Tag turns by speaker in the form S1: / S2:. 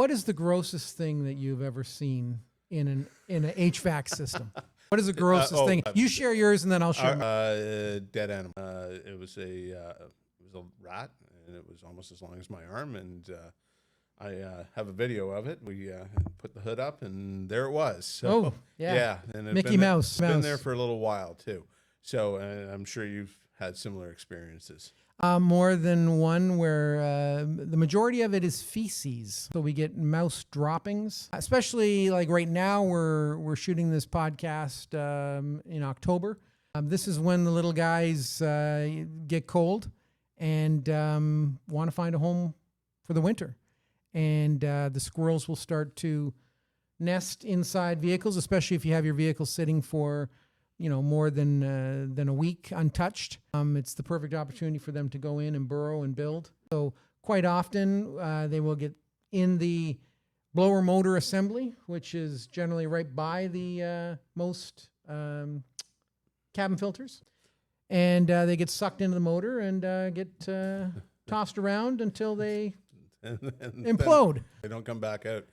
S1: What is the grossest thing that you've ever seen in an HVAC system? What is the grossest thing? You share yours, and then I'll share mine.
S2: Dead animal. It was a rat, and it was almost as long as my arm. And I have a video of it. We put the hood up, and there it was. So, yeah. And
S1: Mickey Mouse.
S2: Been there for a little while too. So I'm sure you've had similar experiences.
S1: More than one, where the majority of it is feces. So we get mouse droppings, especially like right now we're shooting this podcast in October. This is when the little guys get cold and want to find a home for the winter. And the squirrels will start to nest inside vehicles, especially if you have your vehicle sitting for more than a week untouched. It's the perfect opportunity for them to go in and burrow and build. So quite often they will get in the blower motor assembly, which is generally right by the most cabin filters. And they get sucked into the motor and get tossed around until they implode.
S2: They don't come back out.